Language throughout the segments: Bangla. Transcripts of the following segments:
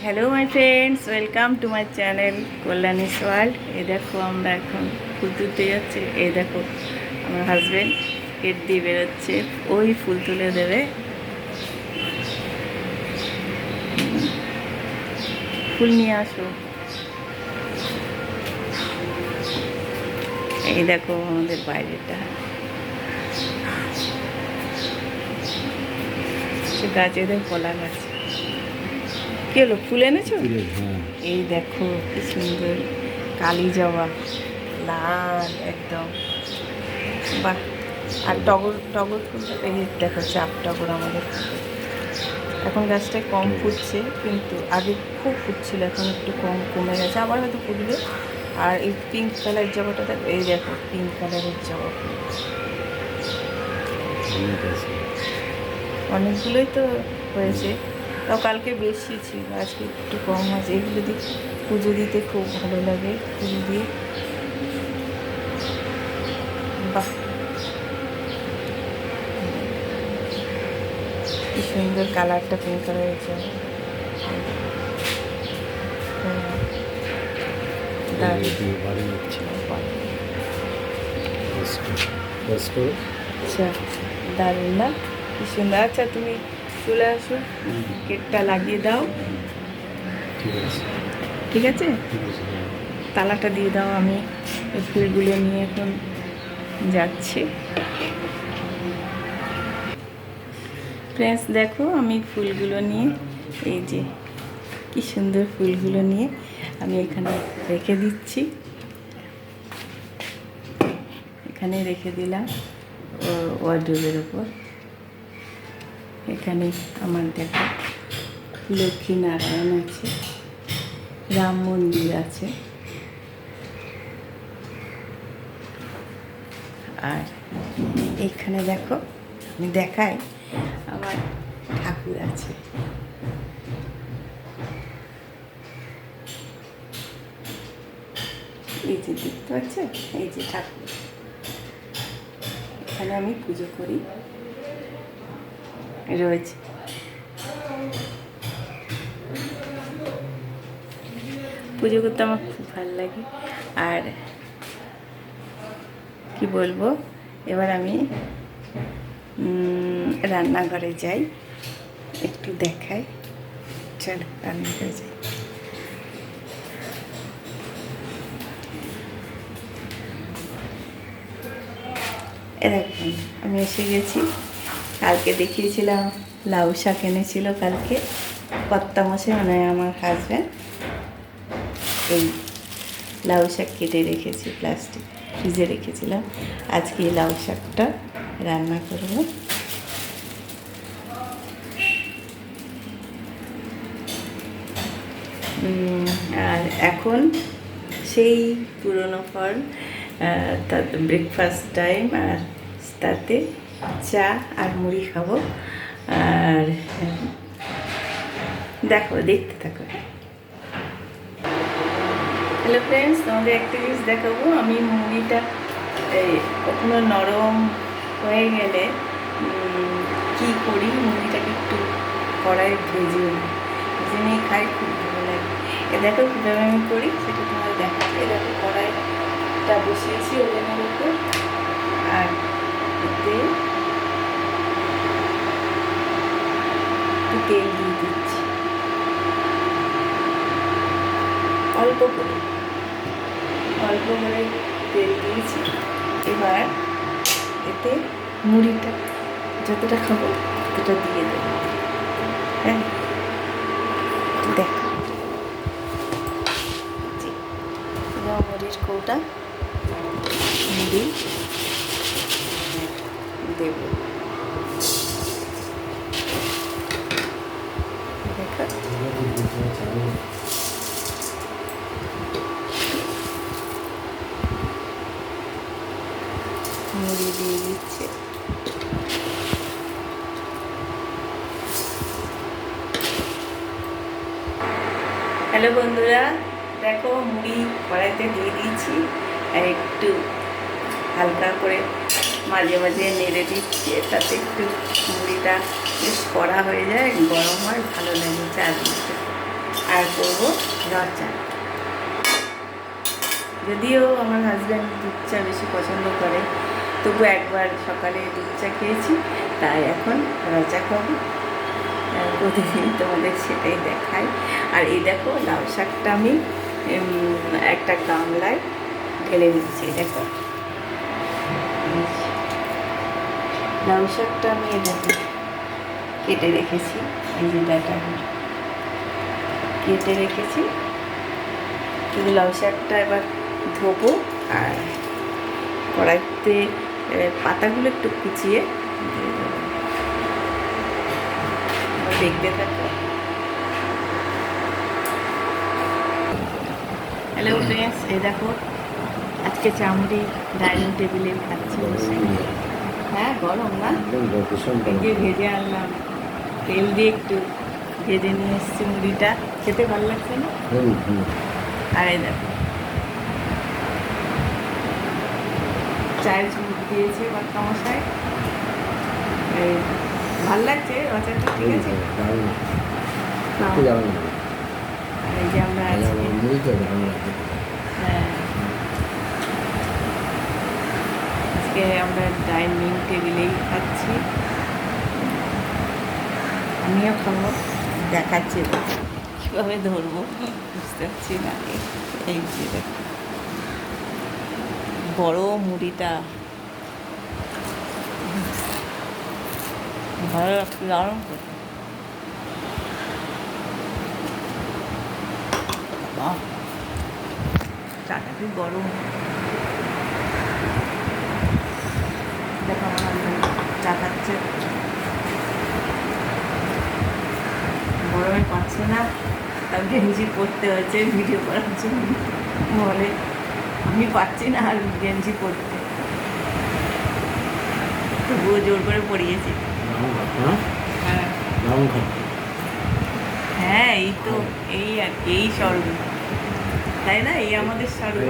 Hello my friends, welcome to my channel Kalyani's world. এই দেখো আমরা এখন ফুল তুলতে যাচ্ছি। এই দেখো আমার হাজব্যান্ড গেট দিয়ে বেরোচ্ছে, ওই ফুল তুলে দেবে। ফুল নিয়ে আসো। এই দেখো আমাদের বাইরেটা, গাছে দেখো কলা গাছ। কি হলো, ফুল এনেছো? এই দেখো কি সুন্দর কালি জবা, লাল একদম, বাহ। আর টগর টগর ফুলটা এই দেখো, চাপ টগর আমাদের এখন গাছটায় কম ফুটছে, কিন্তু আগে খুব ফুটছিল, এখন একটু কমে গেছে, আবার হয়তো ফুটবে। আর এই পিঙ্ক কালার জবাটা দেখো, এই দেখো পিঙ্ক কালারের জবা ফুল, অনেকগুলোই তো হয়েছে, তাও কালকে বেশি ছিল, আজকে একটু কম আছে। এগুলো দিয়ে পুজো দিতে খুব ভালো লাগে, ফুল দিয়ে। বাহ, কি সুন্দর কালারটা, পিঙ্ক কালারের জন্য আচ্ছা, দারুণ না? কি সুন্দর। আচ্ছা তুমি চলে আসো, গেটটা লাগিয়ে দাও। ঠিক আছে, তালাটা দিয়ে দাও। আমি এই ফুলগুলো নিয়ে এখন যাচ্ছি। ফ্রেন্ডস দেখো, আমি ফুলগুলো নিয়ে, এই যে কি সুন্দর ফুলগুলো নিয়ে আমি এখানে রেখে দিচ্ছি। এখানে রেখে দিলাম ওয়ার্ডরোবের ওপর। এখানে আমার দেখো লক্ষ্মী নারায়ণ আছে, রাম মন্দির আছে, আর এখানে দেখো আমি দেখাই, আমার ঠাকুর আছে। এই যে দেখতে পাচ্ছে, এই যে ঠাকুর, এখানে আমি পুজো করি রোজ। পুজো করতে আমার খুব ভালো লাগে। আর কি বলবো, এবার আমি রান্নাঘরে যাই, একটু দেখাই। চল রান্নাঘরে যাই। এরকম আমি এসে গেছি। কালকে দেখিয়েছিলাম লাউ শাক এনেছিল, কালকে কর্তা মশাই মানে আমার হাজব্যান্ড এই লাউ শাক কেটে রেখেছি, প্লাস্টিক ফ্রিজে রেখেছিলাম। আজকে এই লাউ শাকটা রান্না করব। আর এখন সেই পুরনো ফল, তাতে ব্রেকফাস্ট টাইম, আর তাতে চা আর মুড়ি খাবো। আর দেখো, দেখতে থাকো। হ্যালো ফ্রেন্ডস, তোমাদের একটা জিনিস দেখাবো। আমি মুড়িটা কখনো নরম হয়ে গেলে কি করি, মুড়িটাকে একটু কড়াইয়ে ভেজে নিয়ে খাই, খুব ভালো লাগে। দেখো কীভাবে আমি করি সেটা তোমাদের দেখাচ্ছি। দেখো কড়াইটা বসিয়েছি ওভেনের উপর, আর এতে একটু তেল দিয়ে দিচ্ছি, অল্প করে তেল দিয়েছি। এবার এতে মুড়িটা যতটা খাবো ততটা দিয়ে দেবো। হ্যাঁ, দেখো মুড়ির কৌটা মুড়ি দেব। দেখো মুড়ি দিয়ে দিচ্ছে। হ্যালো বন্ধুরা, দেখো মুড়ি কড়াইতে দিয়ে দিয়েছি, আর একটু হালকা করে মাঝে মাঝে নেড়ে দিচ্ছি, তাতে একটু মুড়িটা বেশ কড়া হয়ে যায়, গরম হয়, ভালো লাগে চার দিতে। আর করবো রচা। যদিও আমার হাজব্যান্ড দুধ চা বেশি পছন্দ করে, তবু একবার সকালে দুধ চা খেয়েছি, তাই এখন রচা খাবো। প্রতিদিন তোমাদের সেটাই দেখাই। আর এই দেখো লাউ শাকটা আমি একটা গামলায় ঢেলে নিচ্ছি। দেখো লাউ শাকটা আমি এই দেখো কেটে রেখেছি, এই যে ডাটা কেটে রেখেছি। কিন্তু লাউ শাকটা এবার ধোবো আর কড়াইতে পাতাগুলো একটু কুচিয়ে দিয়ে দেবো। দেখতে থাকো। হ্যালো ফ্রেন্ডস, এই দেখো আজকে চামড়ি ডাইনিং টেবিলে খাচ্ছি বসে। হ্যাঁ গরম না, এই যে ভেজে আনলাম, তেল দিয়ে একটু ভেজে নিয়ে এসছি মুড়িটা, খেতে ভালো লাগছে না? আর এই দেখো চায়ের ঝুঁক দিয়েছে বাচ্চামশাই, ভাল লাগছে রচাটা, ঠিক আছে। আর এই যে আমরা হ্যাঁ আজকে আমরা ডাইনিং টেবিলেই খাচ্ছি, আমিও খাবো। দেখাচ্ছি কীভাবে ধরবো বুঝতে পারছি না। এই যে দেখো বড় মুড়িটা ভালো লাগছে, দারুণ করতে। চাটা কি গরম, দেখো আমার চা খাচ্ছে, গরমে পাচ্ছে না, তার গেঞ্জি পরতে হয়েছে ভিডিও করার জন্য, বলে আমি পাচ্ছি না আর গেঞ্জি পরতে, তবুও জোর করে পরিয়েছি। হ্যাঁ এই তো এই আর কি, এই স্বর্গ, তাই না? এই আমাদের স্বর্গ।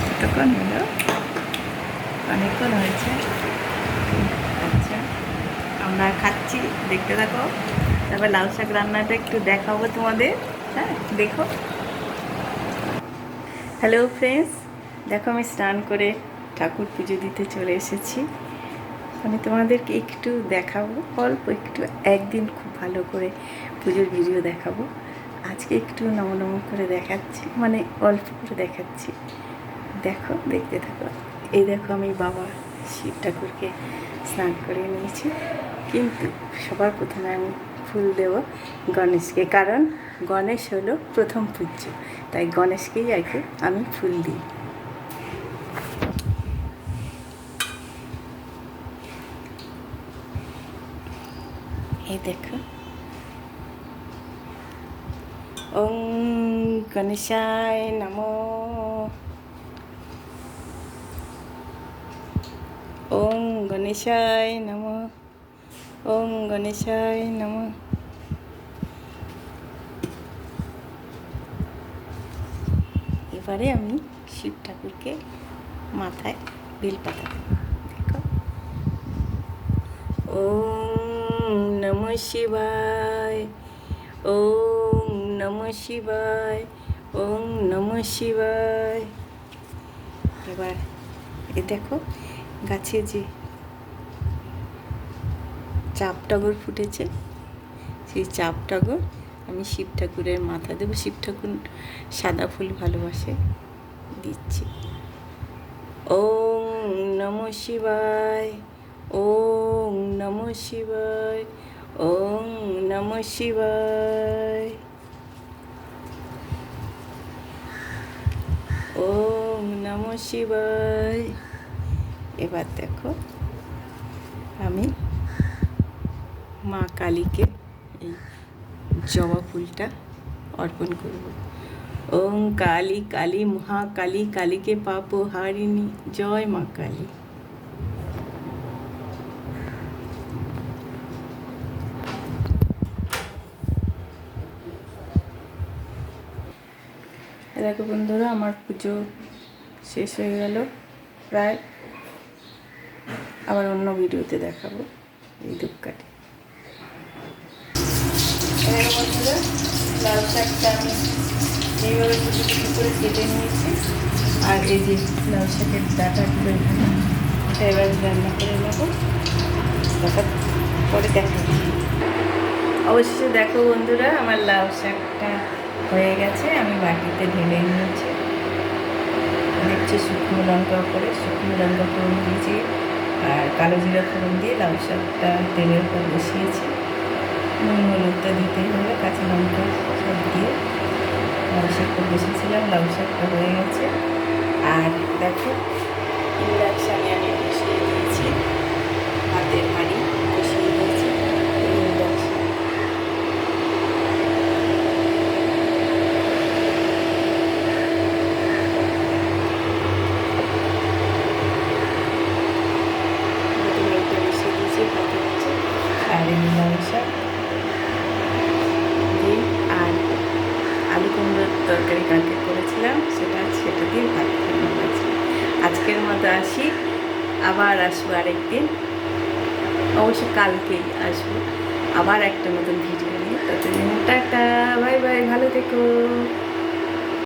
কতক্ষণ হলো? অনেকক্ষণ হয়েছে। আচ্ছা আমরা খাচ্ছি, দেখতে থাকো। তারপর লাউ শাক রান্নাটা একটু দেখাবো তোমাদের। হ্যাঁ দেখো। হ্যালো ফ্রেন্ডস, দেখো আমি স্নান করে ঠাকুর পুজো দিতে চলে এসেছি। আমি তোমাদেরকে একটু দেখাবো, অল্প একটু, একদিন খুব ভালো করে পুজোর ভিডিও দেখাবো। আজকে একটু নম নম করে দেখাচ্ছি, মানে অল্প করে দেখাচ্ছি। দেখো, দেখতে থাকো। এই দেখো আমি বাবা শিব ঠাকুরকে স্নান করে নিয়েছি, কিন্তু সবার প্রথমে আমি ফুল দেব গণেশকে, কারণ গণেশ হলো প্রথম পূজ্য, তাই গণেশকেই আগে আমি ফুল দিই। এই দেখো, ওং গণেশায় নমো, ওং গণেশায় নমো, ওং গণেশায় নমো। এবারে আমি শিব ঠাকুরকে মাথায় বেলপাতা দেব। দেখো, ওং নমঃ শিবায়, ওং নমঃ শিবায়, ওং নমঃ শিবায়। এবার এ দেখো গাছে যে চাপ টগর ফুটেছে, সেই চাপ টগর আমি শিব ঠাকুরের মাথা দেবো। শিব ঠাকুর সাদা ফুল ভালোবাসে, দিচ্ছি। ওং নমঃ শিবায়, ওং নমঃ শিবায়, ওং নমঃ শিবায়, ওং নমঃ শিবায়। এবার দেখো আমি মা কালীকে এই জবা ফুলটা অর্পণ করব। ওং কালী কালী মহাকালী, কালীকে পাপ হারিণী, জয় মা কালী। দেখো বন্ধুরা, আমার পুজো শেষ হয়ে গেল প্রায়। আবার অন্য ভিডিওতে দেখাবো এই ধূপকাঠি। এর মধ্যে লাল শাকটা আমি এইভাবে কুচি কুচি করে কেটে নিয়েছি। আর এই যে লাল শাকের ডাঁটাগুলো এখানে, এটা এবার রান্না করে নেবো, তারপর পরে দেখাচ্ছি। অবশেষে দেখো বন্ধুরা, আমার লাউ শাকটা হয়ে গেছে, আমি বাটিতে ঢেলে নিয়েছি। দেখছি শুকনো লঙ্কা করে, শুকনো লঙ্কা ফোড়ন দিয়েছি আর কালো জিরা ফোড়ন দিয়ে লাউ শাকটা তেলের উপর বসিয়েছি। নুন হলুদটা দিতেই হবে, কাঁচা লঙ্কা সব দিয়ে লাউ শাকটা বসিয়েছিলাম। লাউ শাকটা হয়ে গেছে। আর দেখো ইন্ডাকশানে আমি বসিয়ে দিয়েছি, হাতের হাঁড়ি বসিয়ে দিয়েছি ইন্ডাকশান। আর এই লাউ শাক দিয়ে আর আলু কুমড়োর তরকারি কালকে করেছিলাম, সেটা দিয়ে ভাত খাওয়ানো হয়েছে। আজকের মতো আসি, আবার আসবো আরেকদিন, অবশ্য কালকেই আসবো আবার একটা নতুন ভিডিও নিয়ে। ততদিন টাটা, বাই বাই, ভালো থেকো।